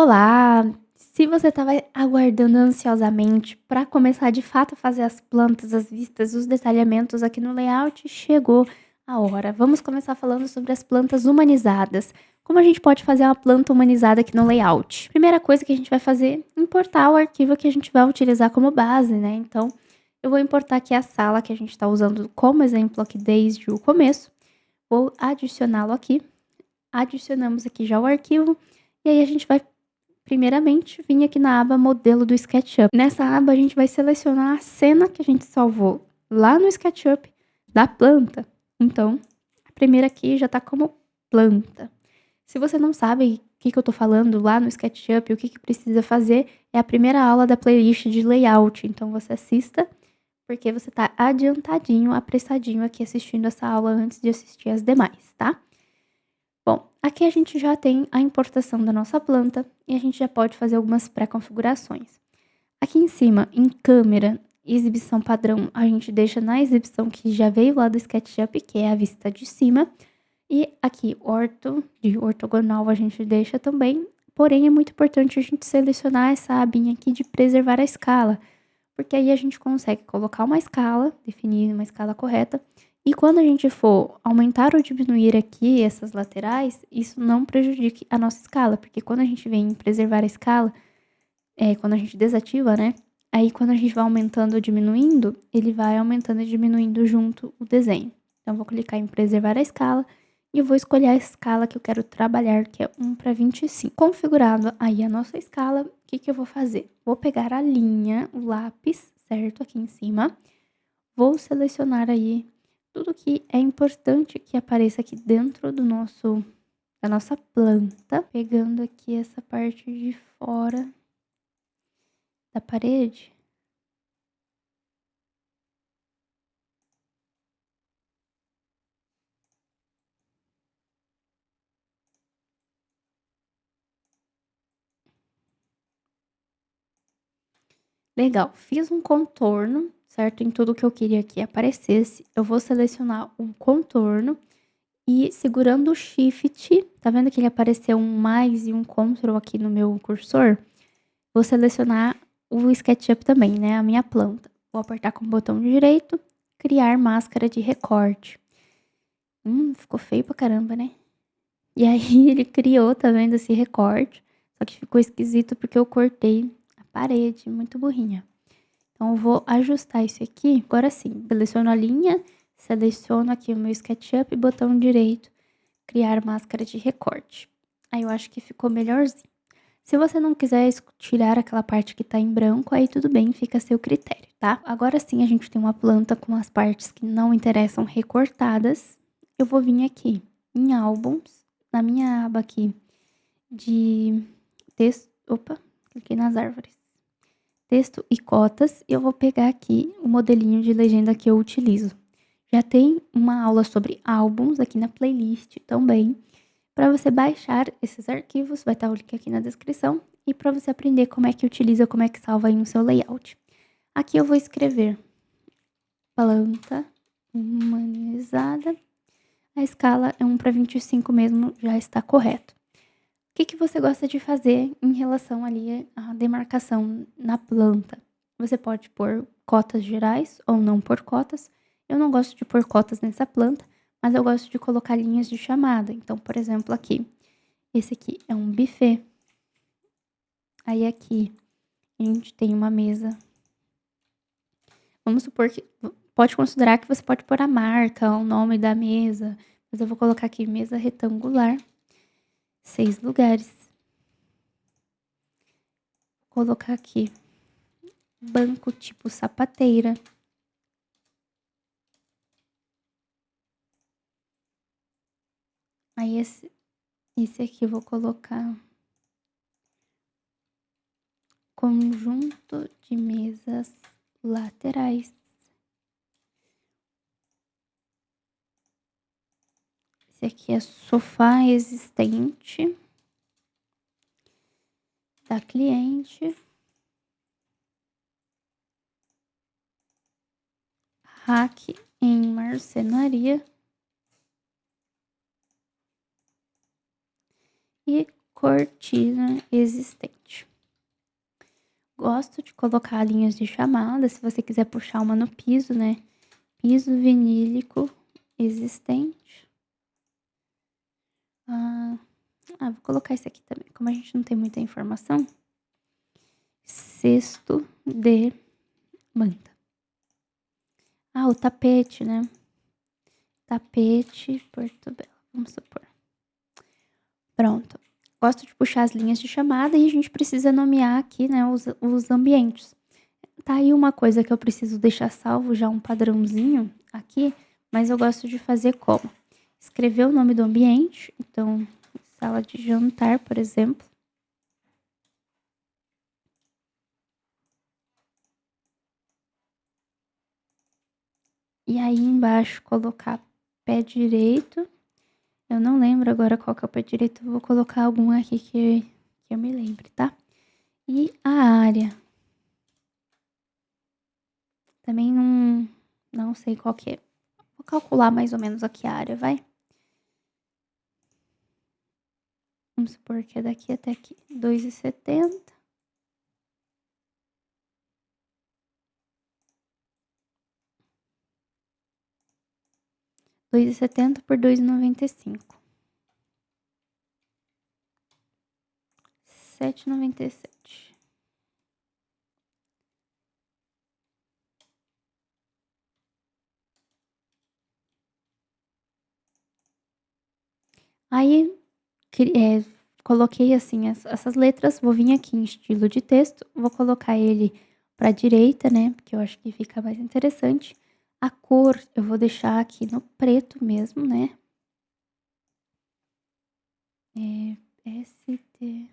Olá! Se você estava aguardando ansiosamente para começar de fato a fazer as plantas, as vistas, os detalhamentos aqui no layout, chegou a hora. Vamos começar falando sobre as plantas humanizadas. Como a gente pode fazer uma planta humanizada aqui no layout? Primeira coisa que a gente vai fazer, importar o arquivo que a gente vai utilizar como base, né? Então, eu vou importar aqui a sala que a gente está usando como exemplo aqui desde o começo. Vou adicioná-lo aqui. Adicionamos aqui já o arquivo. E aí a gente vai primeiramente, vim aqui na aba modelo do SketchUp. Nessa aba, a gente vai selecionar a cena que a gente salvou lá no SketchUp da planta. Então, a primeira aqui já tá como planta. Se você não sabe o que eu tô falando lá no SketchUp, o que precisa fazer, é a primeira aula da playlist de layout. Então, você assista, porque você tá adiantadinho, apressadinho aqui assistindo essa aula antes de assistir as demais, tá? Bom, aqui a gente já tem a importação da nossa planta e a gente já pode fazer algumas pré-configurações. Aqui em cima, em câmera, exibição padrão, a gente deixa na exibição que já veio lá do SketchUp, que é a vista de cima. E aqui, de ortogonal, a gente deixa também. Porém, é muito importante a gente selecionar essa abinha aqui de preservar a escala, porque aí a gente consegue colocar uma escala, definir uma escala correta, e quando a gente for aumentar ou diminuir aqui essas laterais, isso não prejudique a nossa escala, porque quando a gente vem em preservar a escala, quando a gente desativa, né? Aí quando a gente vai aumentando ou diminuindo, ele vai aumentando e diminuindo junto o desenho. Então, eu vou clicar em preservar a escala e eu vou escolher a escala que eu quero trabalhar, que é 1:25. Configurado aí a nossa escala, o que eu vou fazer? Vou pegar a linha, o lápis, certo? Aqui em cima. Vou selecionar aí tudo que é importante que apareça aqui dentro da nossa planta, pegando aqui essa parte de fora da parede. Legal, fiz um contorno, certo? Em tudo que eu queria que aparecesse, eu vou selecionar um contorno e segurando o Shift, tá vendo que ele apareceu um mais e um Ctrl aqui no meu cursor? Vou selecionar o SketchUp também, né, a minha planta. Vou apertar com o botão direito, criar máscara de recorte. Ficou feio pra caramba, né? E aí ele criou, tá vendo, esse recorte, só que ficou esquisito porque eu cortei a parede, muito burrinha. Então eu vou ajustar isso aqui, agora sim, seleciono a linha, seleciono aqui o meu SketchUp, botão direito, criar máscara de recorte. Aí eu acho que ficou melhorzinho. Se você não quiser tirar aquela parte que tá em branco, aí tudo bem, fica a seu critério, tá? Agora sim a gente tem uma planta com as partes que não interessam recortadas. Eu vou vir aqui em álbuns, na minha aba aqui de texto. Opa, cliquei nas árvores. Texto e cotas, e eu vou pegar aqui o modelinho de legenda que eu utilizo. Já tem uma aula sobre álbuns aqui na playlist também. Para você baixar esses arquivos, vai estar o link aqui na descrição. E para você aprender como é que utiliza, como é que salva aí no seu layout. Aqui eu vou escrever planta humanizada. A escala é 1:25 mesmo, já está correto. O que você gosta de fazer em relação ali à demarcação na planta? Você pode pôr cotas gerais ou não pôr cotas. Eu não gosto de pôr cotas nessa planta, mas eu gosto de colocar linhas de chamada. Então, por exemplo, aqui, esse aqui é um buffet. Aí aqui a gente tem uma mesa. Vamos supor que pode considerar que você pode pôr a marca, o nome da mesa, mas eu vou colocar aqui mesa retangular, 6 lugares. Vou colocar aqui banco tipo sapateira. Aí esse aqui eu vou colocar conjunto de mesas laterais. Esse aqui é sofá existente da cliente. Rack em marcenaria. E cortina existente. Gosto de colocar linhas de chamada, se você quiser puxar uma no piso, né? Piso vinílico existente. Vou colocar esse aqui também, como a gente não tem muita informação. Cesto de manta. O tapete, né? Tapete Porto Belo, vamos supor. Pronto. Gosto de puxar as linhas de chamada e a gente precisa nomear aqui, né, os ambientes. Tá aí uma coisa que eu preciso deixar salvo já um padrãozinho aqui, mas eu gosto de fazer como? Escrever o nome do ambiente, então, sala de jantar, por exemplo. E aí embaixo colocar pé direito. Eu não lembro agora qual que é o pé direito, eu vou colocar algum aqui que eu me lembre, tá? E a área. Também não sei qual que é. Vou calcular mais ou menos aqui a área, vai? Vamos supor que é daqui até aqui, 2,70. R$2,70 por R$2,95. R$7,97. Aí, coloquei assim essas letras, vou vir aqui em estilo de texto, vou colocar ele para a direita, né? Porque eu acho que fica mais interessante. A cor eu vou deixar aqui no preto mesmo, né? STP.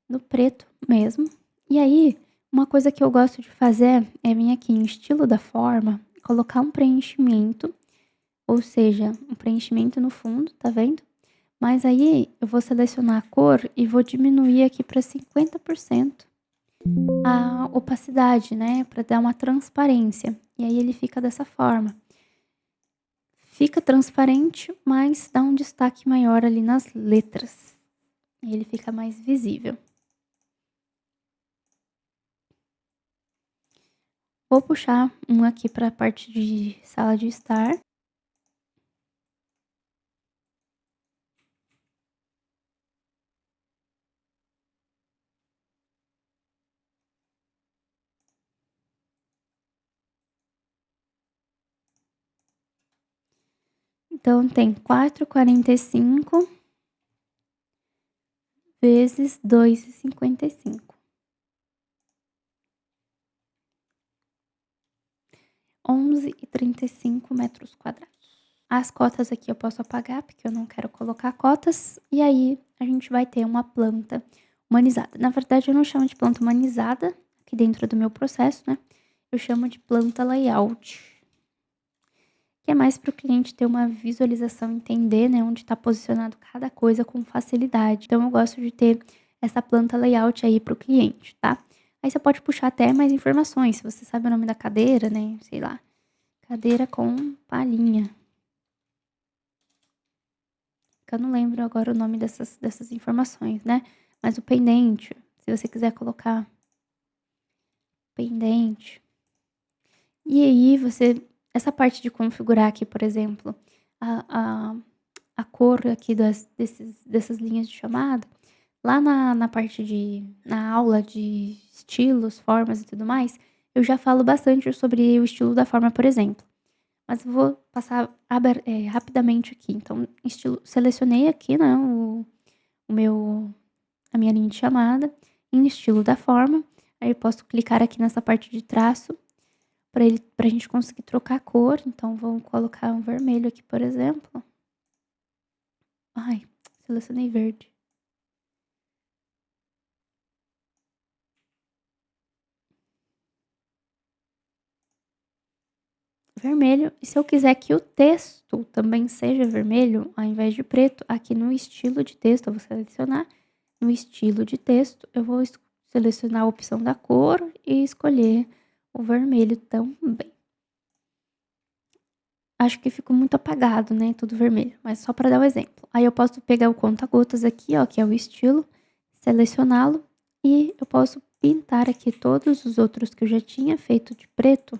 No preto mesmo. E aí, uma coisa que eu gosto de fazer é vir aqui em estilo da forma, colocar um preenchimento, ou seja, um preenchimento no fundo, tá vendo? Mas aí eu vou selecionar a cor e vou diminuir aqui para 50% a opacidade, né? Para dar uma transparência. E aí ele fica dessa forma. Fica transparente, mas dá um destaque maior ali nas letras. E ele fica mais visível. Vou puxar um aqui para a parte de sala de estar. Então, tem 4,45 vezes 2,55. 11,35 metros quadrados. As cotas aqui eu posso apagar, porque eu não quero colocar cotas. E aí, a gente vai ter uma planta humanizada. Na verdade, eu não chamo de planta humanizada, aqui dentro do meu processo, né? Eu chamo de planta layout. Que é mais para o cliente ter uma visualização, entender, né, onde está posicionado cada coisa com facilidade. Então, eu gosto de ter essa planta layout aí para o cliente, tá? Aí você pode puxar até mais informações, se você sabe o nome da cadeira, né, sei lá, cadeira com palhinha. Que eu não lembro agora o nome dessas informações, né? Mas o pendente, se você quiser colocar pendente. E aí essa parte de configurar aqui, por exemplo, a cor aqui dessas linhas de chamada, lá na aula de estilos, formas e tudo mais, eu já falo bastante sobre o estilo da forma, por exemplo. Mas eu vou passar rapidamente aqui. Então, selecionei aqui, né, a minha linha de chamada, em estilo da forma. Aí eu posso clicar aqui nessa parte de traço, pra gente conseguir trocar a cor. Então, vamos colocar um vermelho aqui, por exemplo. Ai, selecionei verde. Vermelho. E se eu quiser que o texto também seja vermelho, ao invés de preto, aqui no estilo de texto, eu vou selecionar. No estilo de texto, eu vou selecionar a opção da cor e escolher o vermelho também. acho que ficou muito apagado, né, tudo vermelho, mas só para dar um exemplo. Aí eu posso pegar o conta-gotas aqui, ó, que é o estilo, selecioná-lo e eu posso pintar aqui todos os outros que eu já tinha feito de preto.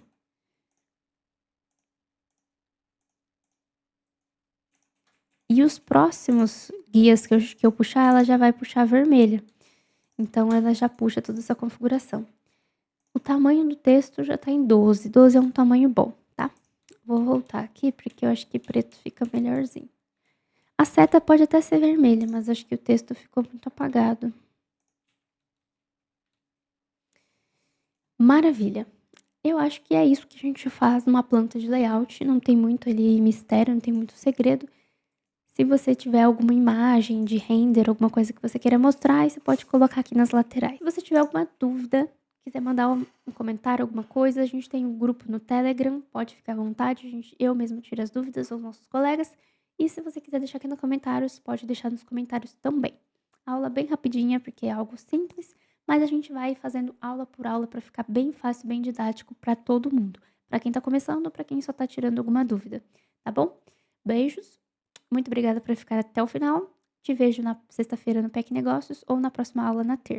E os próximos guias que eu puxar, ela já vai puxar vermelha. Então ela já puxa toda essa configuração. O tamanho do texto já tá em 12. 12 é um tamanho bom, tá? Vou voltar aqui, porque eu acho que preto fica melhorzinho. A seta pode até ser vermelha, mas acho que o texto ficou muito apagado. Maravilha! Eu acho que é isso que a gente faz numa planta de layout, não tem muito ali mistério, não tem muito segredo. Se você tiver alguma imagem de render, alguma coisa que você queira mostrar, aí você pode colocar aqui nas laterais. Se você tiver alguma dúvida, quiser mandar um comentário, alguma coisa, a gente tem um grupo no Telegram, pode ficar à vontade, eu mesmo tiro as dúvidas, ou os nossos colegas. E se você quiser deixar aqui nos comentários, pode deixar nos comentários também. Aula bem rapidinha, porque é algo simples, mas a gente vai fazendo aula por aula para ficar bem fácil, bem didático para todo mundo. Para quem tá começando ou para quem só tá tirando alguma dúvida, tá bom? Beijos! Muito obrigada por ficar até o final. Te vejo na sexta-feira no PEC Negócios ou na próxima aula na terça.